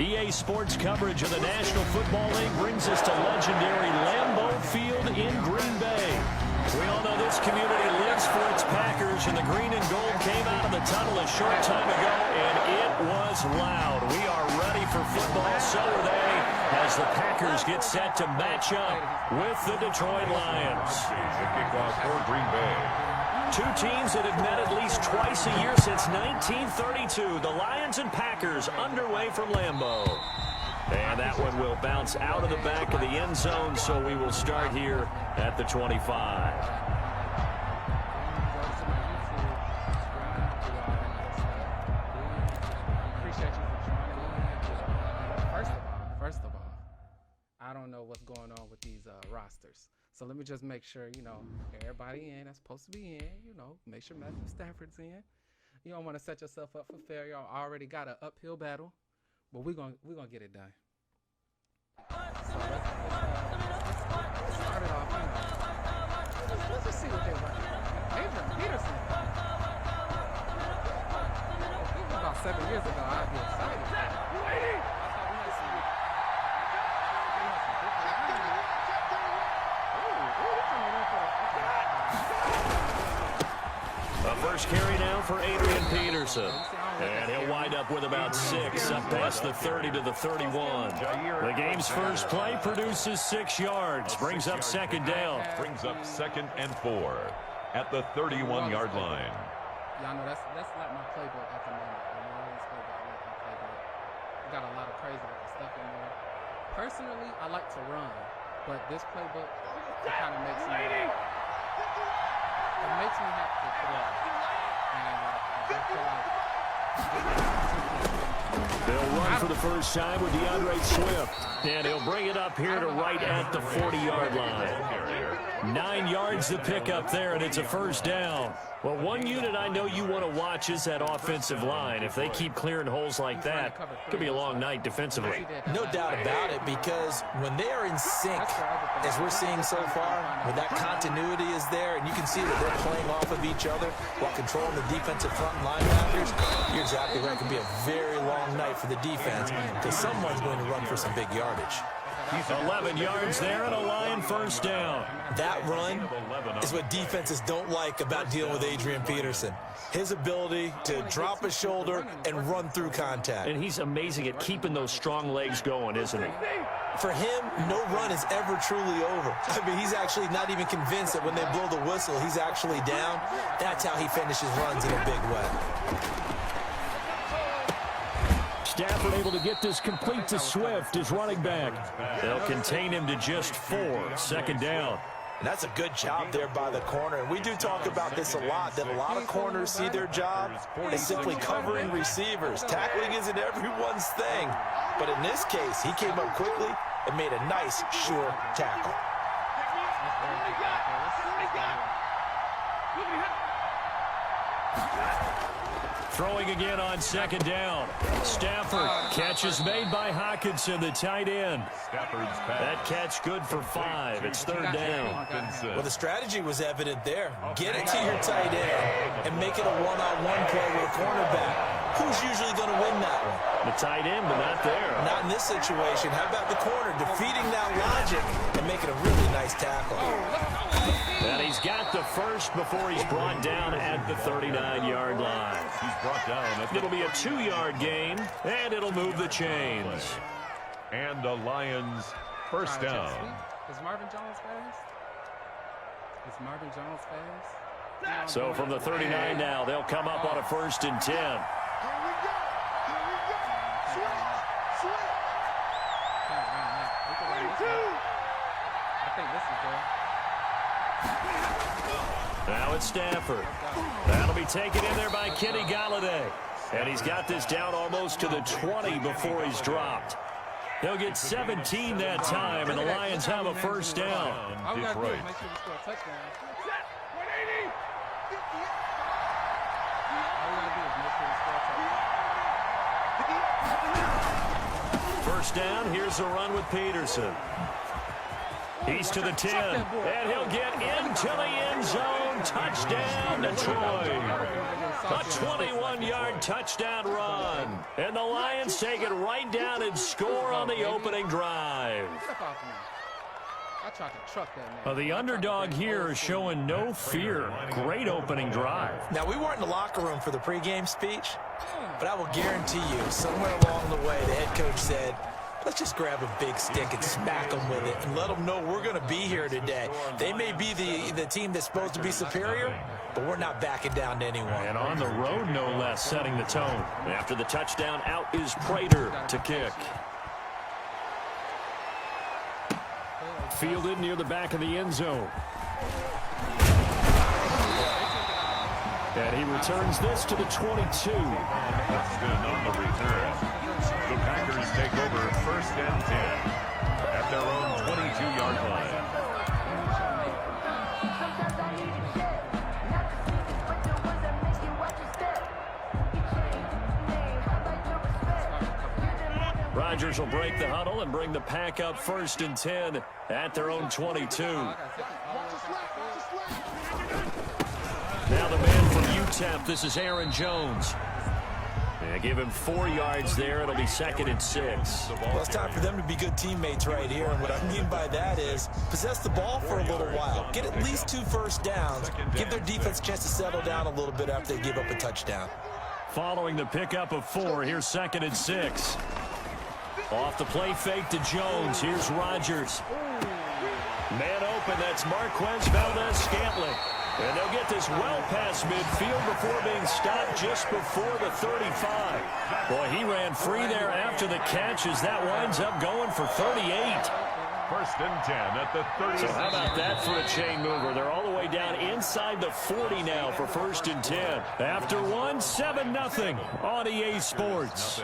EA Sports coverage of the National Football League brings us to legendary Lambeau Field in Green Bay. We all know this community lives for its Packers, and the green and gold came out of the tunnel a short time ago, and it was loud. We are ready for football, so are they, as the Packers get set to match up with the Detroit Lions. The kickoff for Green Bay. Two teams that have met at least twice a year since 1932. The Lions and Packers underway from Lambeau. And that one will bounce out of the back of the end zone, so we will start here at the 25. First of all, I don't know what's going on with these rosters. So let me just make sure, everybody in that's supposed to be in, make sure Matthew Stafford's in. You don't want to set yourself up for failure. I already got an uphill battle, but we're gonna get it done. So let's start it off, Let's just see what they're running. Adrian Peterson. About 7 years ago, I'd be excited. First carry now for Adrian Peterson. And he'll wind up with about 6, up past the 30 to the 31. The game's first play produces 6 yards, brings up second down. Brings up 2nd and 4 at the 31-yard line. Y'all know that's like my playbook at the moment. Got a lot of crazy stuff in there. Personally, I like to run, but this playbook kind of makes me have to throw. They'll run for the first time with DeAndre Swift, and he'll bring it up here to right at the 40-yard line. 9 yards to pick up there, and it's a first down. Well, one unit I know you want to watch is that offensive line. If they keep clearing holes like that, it could be a long night defensively. No doubt about it, because when they are in sync, as we're seeing so far, when that continuity is there, and you can see that they're playing off of each other while controlling the defensive front linebackers, you're exactly right. It can be a very long night for the defense, because someone's going to run for some big yardage. 11 yards there and a Lion first down. That run is what defenses don't like about dealing with Adrian Peterson. His ability to drop a shoulder and run through contact. And he's amazing at keeping those strong legs going, isn't he? For him, no run is ever truly over. I mean, he's actually not even convinced that when they blow the whistle, he's actually down. That's how he finishes runs in a big way. Stafford able to get this complete to Swift, his running back. They'll contain him to just 4, second down. And that's a good job there by the corner. And we do talk about this a lot, that a lot of corners see their job as simply covering receivers. Tackling isn't everyone's thing. But in this case, he came up quickly and made a nice, sure tackle. Throwing again on second down. Stafford, catch is made by Hockenson, the tight end. That catch good for 5. It's third down. Well, the strategy was evident there. Get it to your tight end and make it a one-on-one play with a cornerback. Who's usually going to win that one? The tight end, but not there. Not in this situation. How about the corner defeating that logic and making a really nice tackle? And he's got the first before he's brought down at the 39-yard line. He's brought down. It'll be a 2-yard gain, and it'll move the chains. And the Lions first down. Is Marvin Jones fast? So from the 39 now, they'll come up on a 1st and 10. Now it's Stafford. That'll be taken in there by Kenny Galladay. And he's got this down almost to the 20 before he's dropped. They'll get 17 that time, and the Lions have a first down. Detroit. First down, here's a run with Peterson. He's to the 10, and he'll get into the end zone. Touchdown, Detroit. A 21-yard touchdown run. And the Lions take it right down and score on the opening drive. I tried to truck that man. The underdog here is showing no fear. Great opening drive. Now, we weren't in the locker room for the pregame speech, but I will guarantee you, somewhere along the way, the head coach said, let's just grab a big stick and smack them with it and let them know we're going to be here today. They may be the team that's supposed to be superior, but we're not backing down to anyone. And on the road, no less, setting the tone. After the touchdown, out is Prater to kick. Fielded near the back of the end zone. And he returns this to the 22. That's good on the return. The Packers take over 1st and 10 at their own 22-yard line. Rodgers will break the huddle and bring the pack up 1st and 10 at their own 22. Now the man from UTEP, this is Aaron Jones. They give him 4 yards there. It'll be 2nd and 6. Well, it's time for them to be good teammates right here. And what I mean by that is possess the ball for a little while. Get at least 2 first downs. Give their defense a chance to settle down a little bit after they give up a touchdown. Following the pickup of 4, here's 2nd and 6. Off the play fake to Jones. Here's Rodgers. Man open. That's Marquez Valdez-Scantling. And they'll get this well past midfield before being stopped just before the 35. Boy, he ran free there after the catch as that winds up going for 38. 1st and 10 at the 30. So how about that for a chain mover? They're all the way down inside the 40 now for 1st and 10. After 1, 7-0 on EA Sports.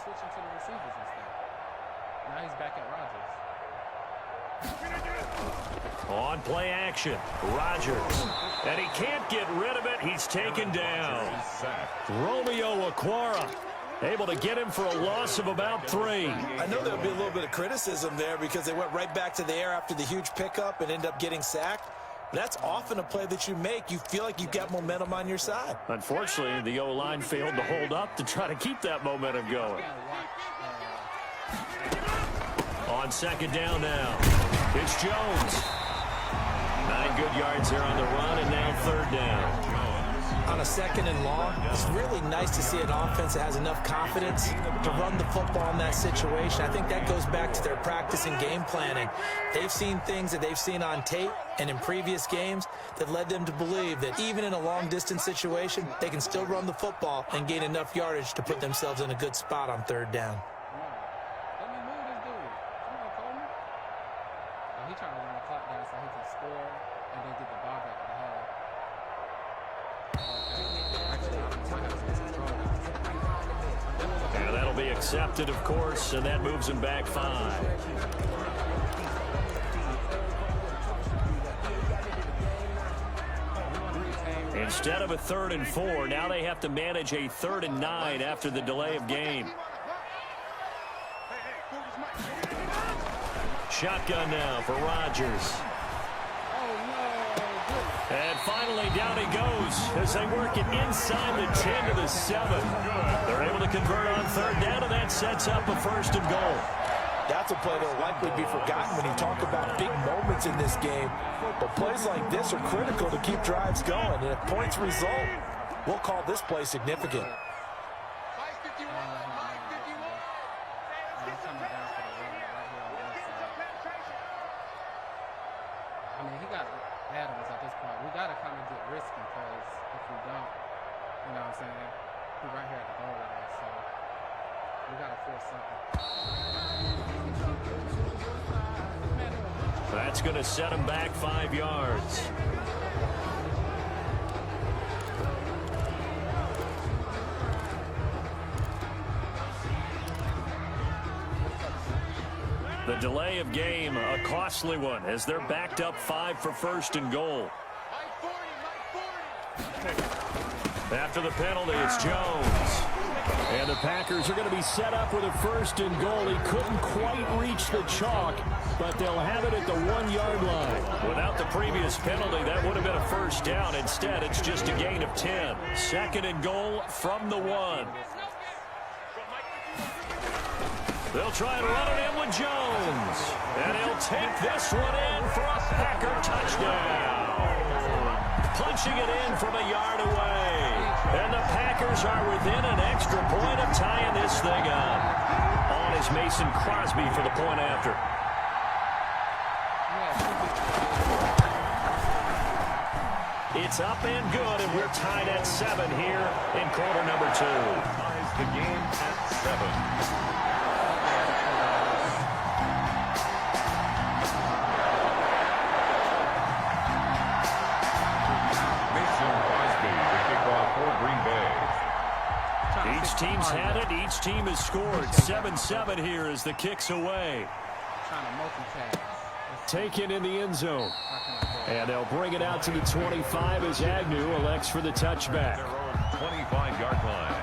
Switching to the receivers instead. Now he's back at Rodgers. On play action, Rodgers. And he can't get rid of it. He's taken down. Romeo Okwara able to get him for a loss of about 3. I know there'll be a little bit of criticism there because they went right back to the air after the huge pickup and end up getting sacked. That's often a play that you make. You feel like you've got momentum on your side. Unfortunately, the O-line failed to hold up to try to keep that momentum going. On 2nd down now, it's Jones. 9 good yards there on the run, and now 3rd down. On a 2nd and long, it's really nice to see an offense that has enough confidence to run the football in that situation. I think that goes back to their practice and game planning. They've seen things that they've seen on tape and in previous games that led them to believe that even in a long-distance situation, they can still run the football and gain enough yardage to put themselves in a good spot on 3rd down. Let me move this dude. Come on, Coleman. He trying to run the clock down so he can score and then get the ball back at the half. And that'll be accepted, of course, and that moves him back 5. Instead of a 3rd and 4, now they have to manage a 3rd and 9 after the delay of game. Shotgun now for Rodgers. And finally, down he goes as they work it inside the 10 to the 7. They're able to convert on 3rd down, and that sets up a 1st and goal. That's a play that will likely be forgotten when you talk about big moments in this game. But plays like this are critical to keep drives going. And if points result, we'll call this play significant. I mean, he got Adams at this point. We got to kind of get risky because if we don't, you know what I'm saying, he's right here at the goal line. So we got to force something. That's going to set him back 5 yards. The A delay of game, a costly one, as they're backed up 5 for first and goal. After the penalty, it's Jones. And the Packers are going to be set up with a first and goal. He couldn't quite reach the chalk, but they'll have it at the 1-yard line. Without the previous penalty, that would have been a first down. Instead, it's just a gain of 10. Second and goal from the 1. They'll try and run it in with Jones. And he'll take this one in for a Packer touchdown. Punching it in from a yard away. And the Packers are within an extra point of tying this thing up. On is Mason Crosby for the point after. It's up and good, and we're tied at 7 here in quarter number 2. Ties the game at 7. Each team's had it. Each team has scored. 7-7 here as the kick's away. Taken in the end zone. And they'll bring it out to the 25 as Agnew elects for the touchback. Their own 25-yard line.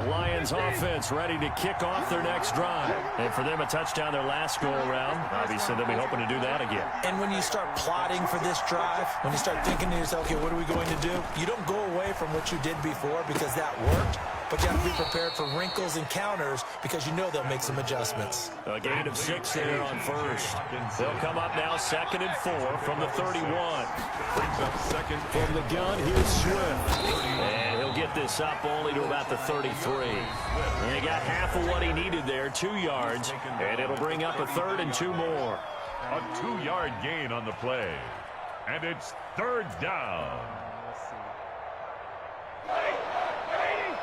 Lions offense ready to kick off their next drive. And for them, a touchdown their last go-around. Obviously, they'll be hoping to do that again. And when you start plotting for this drive, when you start thinking to yourself, okay, what are we going to do? You don't go away from what you did before because that worked, but you have to be prepared for wrinkles and counters because you know they'll make some adjustments. A gain of 6 there on first. They'll come up now 2nd and 4 from the 31. Brings up second from the gun. Here's Swift. And he'll get this up only to about the 33. And he got half of what he needed there, 2 yards. And it'll bring up a 3rd and 2 more. A 2-yard gain on the play. And it's 3rd down.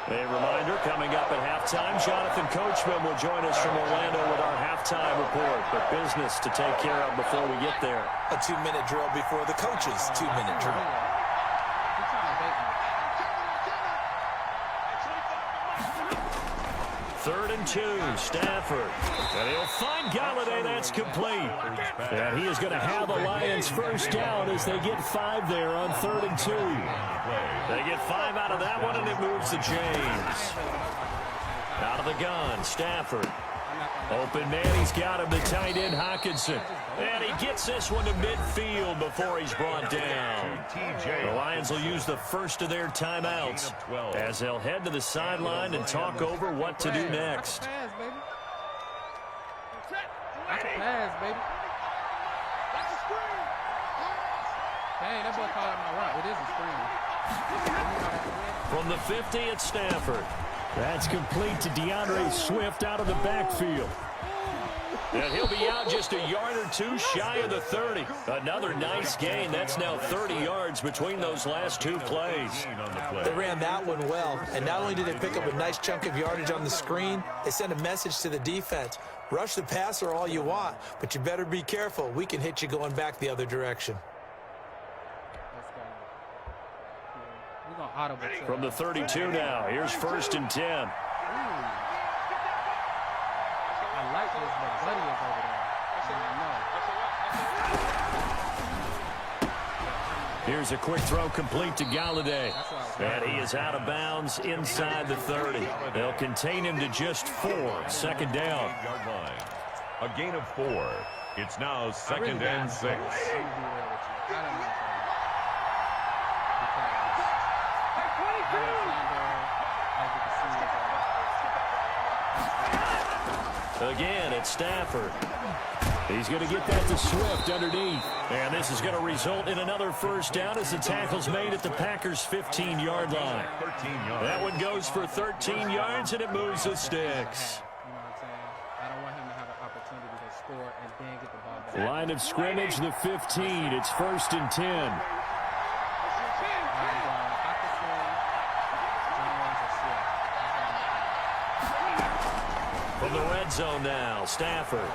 A reminder, coming up at halftime, Jonathan Coachman will join us from Orlando with our halftime report. But business to take care of before we get there. A 2-minute drill before the coach's 2-minute drill. 3rd and 2, Stafford. And he'll find Galladay. That's complete. And he is going to have the Lions first down as they get 5 there on 3rd and 2. They get 5 out of that one, and it moves to James. Out of the gun, Stafford. Open man, he's got him, the tight end, Hockenson. And he gets this one to midfield before he's brought down. The Lions will use the first of their timeouts as they'll head to the sideline and talk over what to do next. That's a pass, baby. Hey, that boy called my route. It is a screen. From the 50, it's Stafford. That's complete to DeAndre Swift out of the backfield. And he'll be out just a yard or 2 shy of the 30. Another nice gain. That's now 30 yards between those last 2 plays. They ran that one well, and not only did they pick up a nice chunk of yardage on the screen, they sent a message to the defense. Rush the passer all you want, but you better be careful. We can hit you going back the other direction. From the 32 now, here's 1st and 10. I like this, but Buddy is over there. Here's a quick throw complete to Galladay. And he is out of bounds inside the 30. They'll contain him to just 4. 2nd down. A gain of 4. It's now 2nd and 6. Again, it's Stafford. He's going to get that to Swift underneath. And this is going to result in another first down as the tackle's made at the Packers' 15-yard line. That one goes for 13 yards, and it moves the sticks. Line of scrimmage, the 15. It's 1st and 10. From the red zone now, Stafford.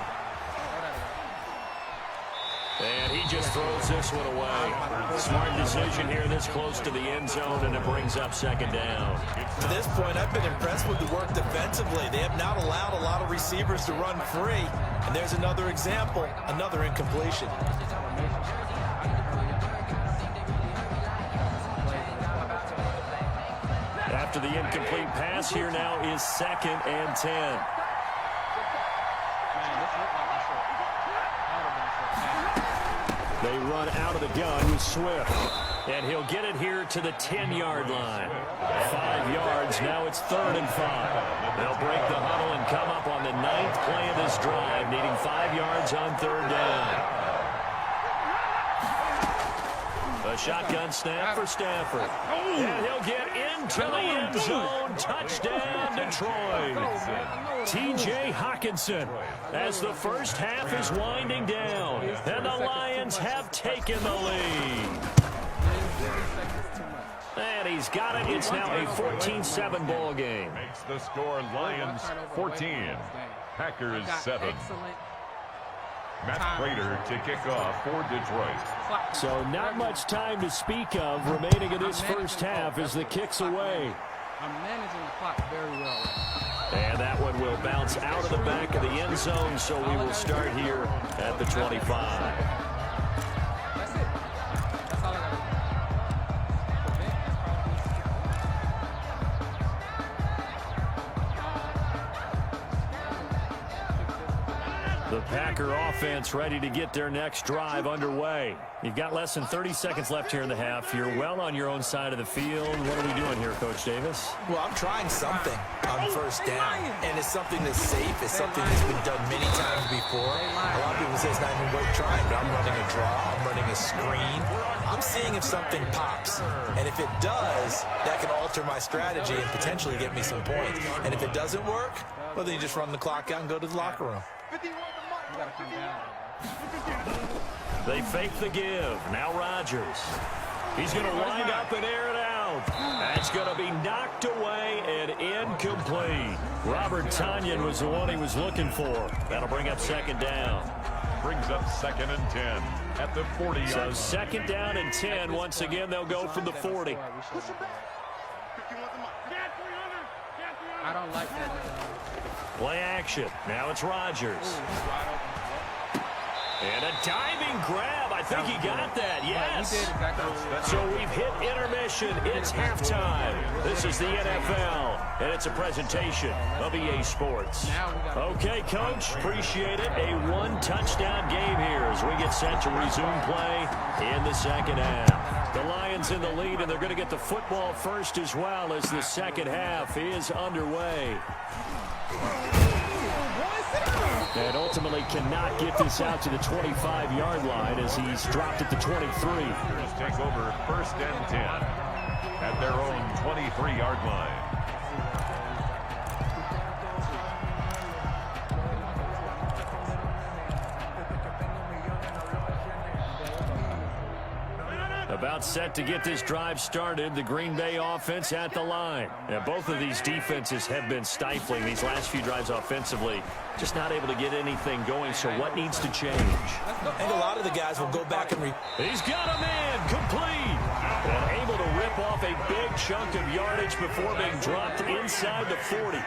And he He just throws this one away. Smart decision here this close to the end zone, and it brings up second down. To this point, I've been impressed with the work defensively. They have not allowed a lot of receivers to run free. And there's another example, another incompletion. After the incomplete pass, here now is 2nd and 10. They run out of the gun with Swift. And he'll get it here to the 10-yard line. 5 yards. Now it's 3rd and 5. They'll break the huddle and come up on the 9th play of this drive, needing 5 yards on 3rd down. A shotgun snap for Stafford. And he'll get into the end zone. Touchdown, Detroit. T.J. Hockenson as the first half is winding down. And the Lions have taken the lead. And he's got it. It's now a 14-7 ball game. Makes the score Lions 14, Packers 7. Matt Prater to kick off for Detroit. So not much time to speak of remaining in this first half as the kick's away. I'm managing the clock very well. And that one will bounce out of the back of the end zone, so we will start here at the 25. That's it. That's all I got to do. The Packer offense ready to get their next drive underway. You've got less than 30 seconds left here in the half. You're well on your own side of the field. What are we doing here, Coach Davis? Well, I'm trying something on first down, and it's something that's safe. It's something that's been done many times before. A lot of people say it's not even worth trying, but I'm running a draw. I'm running a screen. I'm seeing if something pops, and if it does, that can alter my strategy and potentially get me some points. And if it doesn't work, well, then you just run the clock out and go to the locker room. They fake the give. Now Rodgers. He's going to wind up and air it out. That's going to be knocked away and incomplete. Robert Tonyan was the one he was looking for. That'll bring up second down. Brings up 2nd and 10 at the 40-yard line. So 2nd down and 10. Once again, they'll go from the 40. I don't like that. Play action. Now it's Rodgers. And a diving grab. I think he got that. Yes. So we've hit intermission. It's halftime. This is the NFL, and it's a presentation of EA Sports. Okay, Coach. Appreciate it. A one-touchdown game here as we get set to resume play in the second half. The Lions in the lead, and they're going to get the football first as well as the second half is underway. And ultimately cannot get this out to the 25-yard line as he's dropped at the 23. Just take over 1st and 10 at their own 23-yard line. About set to get this drive started, the Green Bay offense at the line. Now, both of these defenses have been stifling these last few drives offensively. Just not able to get anything going, so what needs to change? I think a lot of the guys will go back and He's got a man complete. And able to rip off a big chunk of yardage before being dropped inside the 40.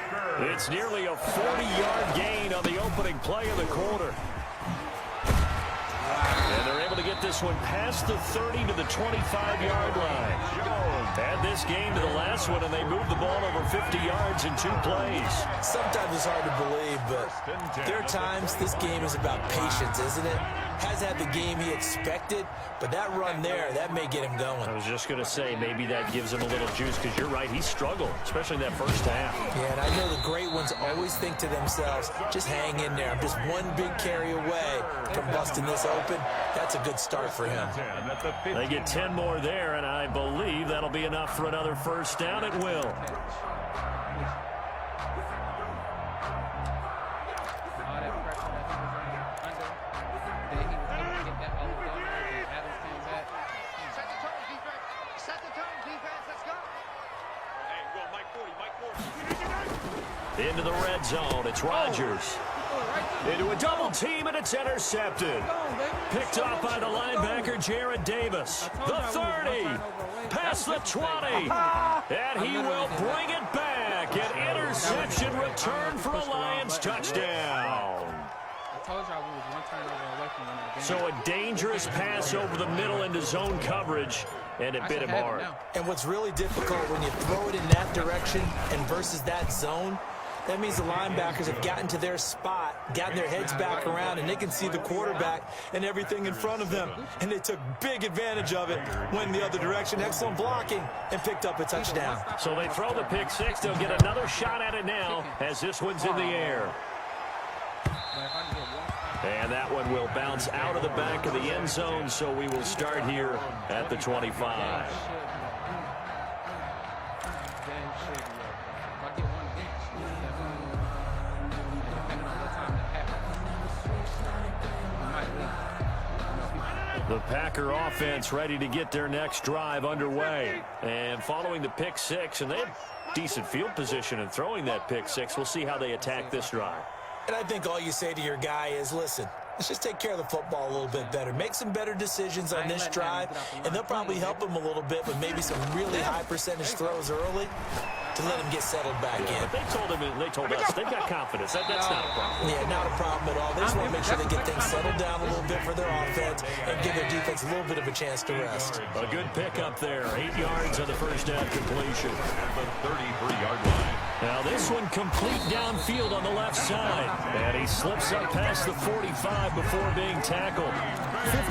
It's nearly a 40-yard gain on the opening play of the quarter. And they're able to get this one past the 30 to the 25-yard line. Add this game to the last one, and they moved the ball over 50 yards in 2 plays. Sometimes it's hard to believe, but there are times this game is about patience, isn't it? Has had the game he expected, but that run there, that may get him going. I was just going to say, maybe that gives him a little juice, because you're right, he struggled, especially in that first half. Yeah, and I know the great ones always think to themselves, just hang in there. I'm just one big carry away from busting this open. That's a good start for him. They get 10 more there, and I believe that'll be enough for another first down. It will. Into the red zone. It's Rodgers. Into a double team, and it's intercepted. Picked off by the linebacker, Jared Davis. The 30, past the 20, and he will bring it back. An interception return for a Lions touchdown. Told y'all we was one turnover away from winning the game. So a dangerous pass over the middle into zone coverage, and it bit him hard. And what's really difficult when you throw it in that direction and versus that zone, that means the linebackers have gotten to their spot, gotten their heads back around, and they can see the quarterback and everything in front of them. And they took big advantage of it, went the other direction, excellent blocking, and picked up a touchdown. So they throw the pick six. They'll get another shot at it now as this one's in the air. And that one will bounce out of the back of the end zone, so we will start here at the 25. The Packer offense ready to get their next drive underway. And following the pick six, and they have decent field position in throwing that pick six. We'll see how they attack this drive. And I think all you say to your guy is, listen, let's just take care of the football a little bit better. Make some better decisions on this drive, and they'll probably help him a little bit with maybe some really high percentage throws early to let him get settled back in. But they told us they've got confidence. That's not a problem. Yeah, not a problem at all. They just want to make sure they get things settled down a little bit for their offense and give their defense a little bit of a chance to rest. A good pickup there. 8 yards on the first down completion. At the 33-yard line. Now this one complete downfield on the left side. And he slips up past the 45 before being tackled.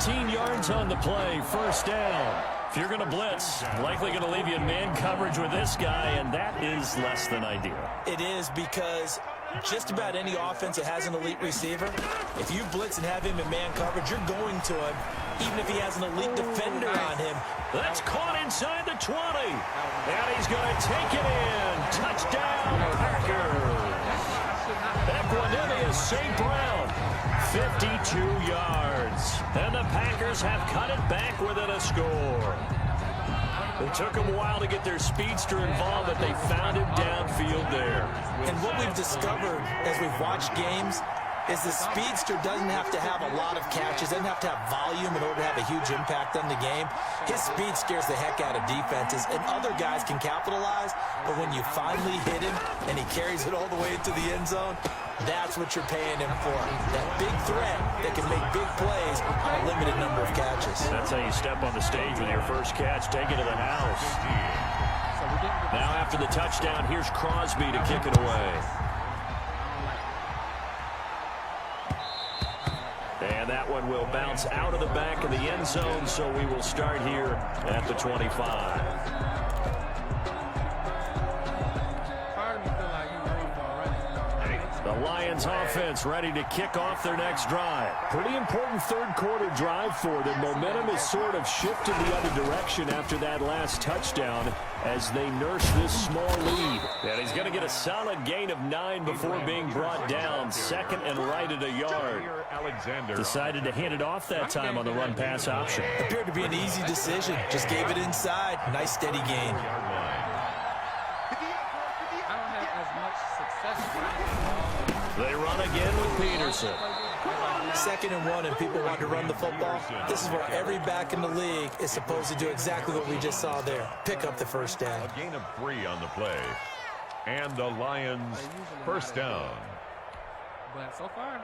15 yards on the play, first down. If you're going to blitz, likely going to leave you in man coverage with this guy, and that is less than ideal. It is, because just about any offense that has an elite receiver, if you blitz and have him in man coverage, you're going to him, even if he has an elite defender on him. That's caught inside the 20. And he's going to take it in. Touchdown, Packers. Equanimous St. Brown, 52 yards. And the Packers have cut it back within a score. It took them a while to get their speedster involved, but they found him downfield there. And what we've discovered as we've watched games is the speedster doesn't have to have a lot of catches, doesn't have to have volume in order to have a huge impact on the game. His speed scares the heck out of defenses, and other guys can capitalize, but when you finally hit him and he carries it all the way into the end zone, that's what you're paying him for. That big threat that can make big plays on a limited number of catches. That's how you step on the stage with your first catch, take it to the house. Now after the touchdown, here's Crosby to kick it away. And that one will bounce out of the back of the end zone, so we will start here at the 25. The Lions offense ready to kick off their next drive. Pretty important third quarter drive for them. Momentum has sort of shifted the other direction after that last touchdown as they nurse this small lead. And he's going to get a solid gain of 9 before being brought down. Second and right at a yard. Decided to hand it off that time on the run-pass option. Appeared to be an easy decision. Just gave it inside. Nice steady gain. They run again with Peterson. 2nd and 1, and people want to run the football. This is where every back in the league is supposed to do exactly what we just saw there. Pick up the first down. A gain of 3 on the play. And the Lions first down. But so far,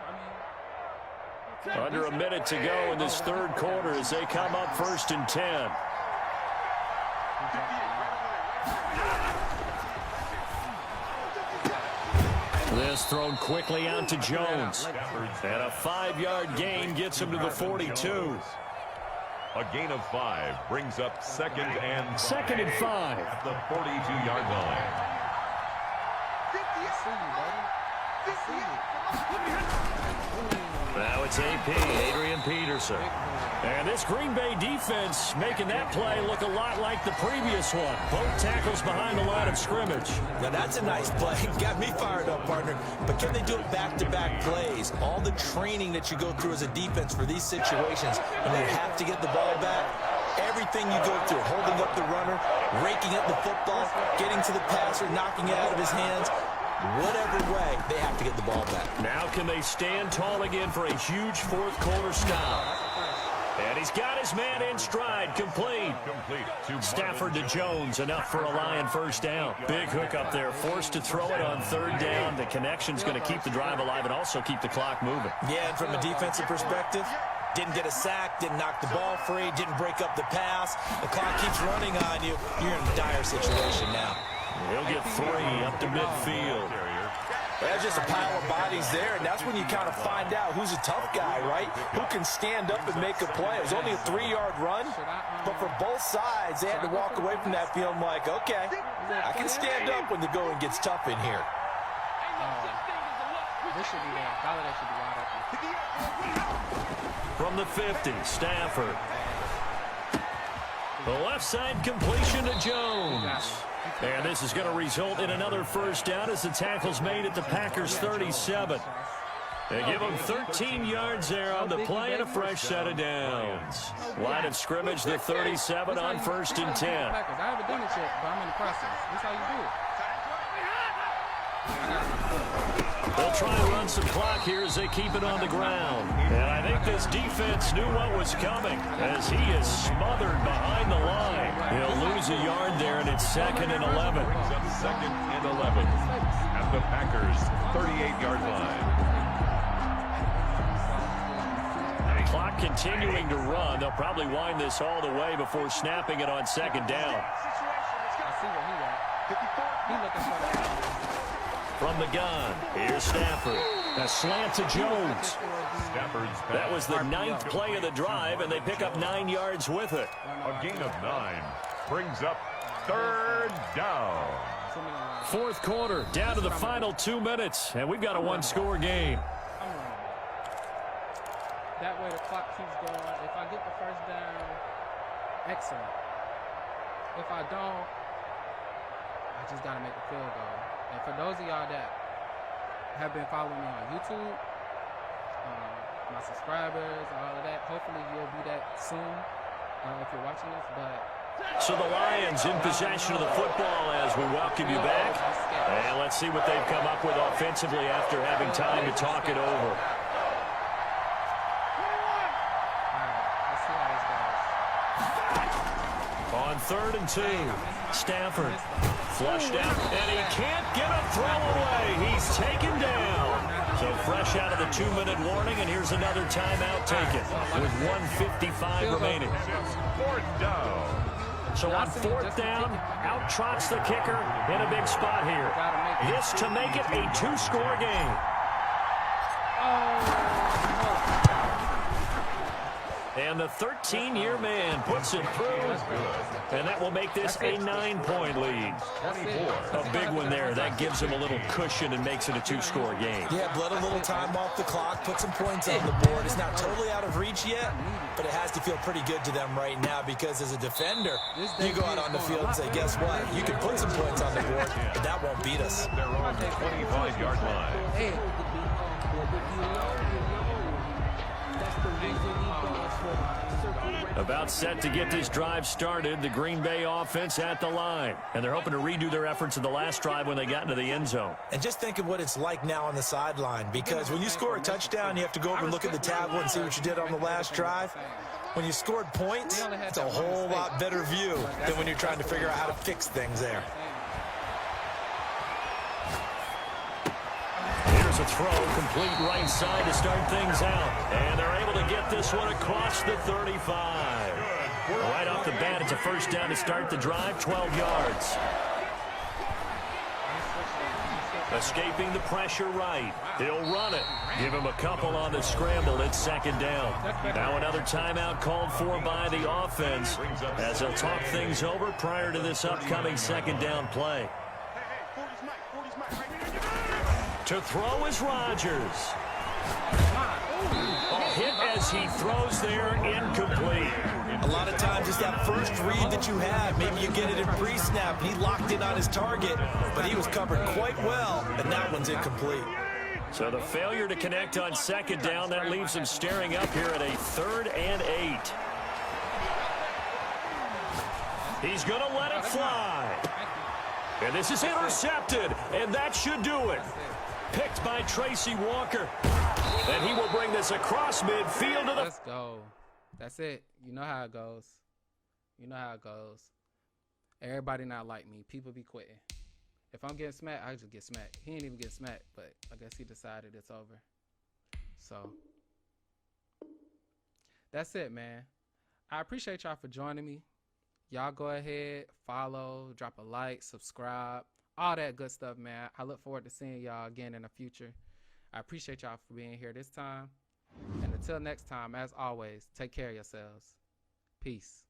Under a minute to go in this third quarter as they come up 1st and 10. This thrown quickly out to Jones. And a 5-yard gain gets him to the 42. A gain of 5 brings up 2nd and 2nd and 5. At the 42-yard line. Now it's AP, Adrian Peterson. And this Green Bay defense making that play look a lot like the previous one. Both tackles behind the line of scrimmage. Now that's a nice play. Got me fired up, partner. But can they do it back-to-back plays? All the training that you go through as a defense for these situations, when you have to get the ball back, everything you go through, holding up the runner, raking up the football, getting to the passer, knocking it out of his hands, whatever way, they have to get the ball back. Now can they stand tall again for a huge fourth quarter stop? And he's got his man in stride, complete. Stafford to Jones, enough for a Lion first down. Big hook up there, forced to throw it on third down. The connection's going to keep the drive alive and also keep the clock moving. Yeah, and from a defensive perspective, didn't get a sack, didn't knock the ball free, didn't break up the pass. The clock keeps running on you. You're in a dire situation now. He'll get 3 up to midfield. There's just a pile of bodies there, and that's when you kind of find out who's a tough guy, right? Who can stand up and make a play. It was only a 3-yard run, but for both sides, they had to walk away from that feeling like, okay, I can stand up when the going gets tough in here. This should be there. Galladay should be wide open. From the 50, Stafford. The left side completion to Jones. And this is going to result in another first down as the tackle's made at the Packers' 37. They give them 13 yards there on the play and a fresh set of downs. Line of scrimmage, the 37 on 1st and 10. I haven't done it yet, but I'm in the process. This is how you do it. They'll try and run some clock here as they keep it on the ground. And I think this defense knew what was coming as he is smothered behind the line. He'll lose a yard there, and it's 2nd and 11. Second and 11 at the Packers' 38-yard line. Clock continuing to run. They'll probably wind this all the way before snapping it on 2nd down. I see what he got. He looking for that. From the gun, here's Stafford. A slant to Jones. That was the 9th play of the drive, and they pick up 9 yards with it. A gain of 9 brings up 3rd down. 4th quarter, down to the final 2 minutes, and we've got a 1-score game. That way the clock keeps going. If I get the first down, excellent. If I don't, I just got to make the field goal. And for those of y'all that have been following me on YouTube, my subscribers, all of that, hopefully you'll do that soon if you're watching this. But so the Lions in possession of the football as we welcome you back. And let's see what they've come up with offensively after having time to talk it over. On 3rd and 2, Stafford flushed out, and he can't get a throw away. He's taken down. So fresh out of the 2-minute warning, and here's another timeout taken with 1:55 remaining. 4th down. So on 4th down, out trots the kicker in a big spot here. This to make it a 2-score game. And the 13-year man puts it through, and that will make this a 9-point lead. A big one there. That gives him a little cushion and makes it a 2-score game. Yeah, bled a little time off the clock, put some points on the board. It's not totally out of reach yet, but it has to feel pretty good to them right now because as a defender, you go out on the field and say, guess what? You can put some points on the board, but that won't beat us. Their own 25-yard line. About set to get this drive started, the Green Bay offense at the line. And they're hoping to redo their efforts in the last drive when they got into the end zone. And just think of what it's like now on the sideline, because when you score a touchdown, you have to go over and look at the tablet and see what you did on the last drive. When you scored points, it's a whole lot better view than when you're trying to figure out how to fix things there. Here's a throw, complete right side to start things out. And they're able to get this one across the 35. Right off the bat, it's a first down to start the drive, 12 yards. Escaping the pressure right. He'll run it. Give him a couple on the scramble. It's 2nd down. Now another timeout called for by the offense as they'll talk things over prior to this upcoming 2nd down play. To throw is Rodgers. A hit as he throws there, incomplete. A lot of times it's that first read that you have. Maybe you get it in pre-snap, and he locked in on his target, but he was covered quite well, and that one's incomplete. So the failure to connect on 2nd down, that leaves him staring up here at a 3rd and 8. He's going to let it fly. And this is intercepted, and that should do it. Picked by Tracy Walker. And he will bring this across midfield to the... Let's go. That's it. You know how it goes. You know how it goes. Everybody not like me. People be quitting. If I'm getting smacked, I just get smacked. He ain't even get smacked, but I guess he decided it's over. So, that's it, man. I appreciate y'all for joining me. Y'all go ahead, follow, drop a like, subscribe, all that good stuff, man. I look forward to seeing y'all again in the future. I appreciate y'all for being here this time. And until next time, as always, take care of yourselves. Peace.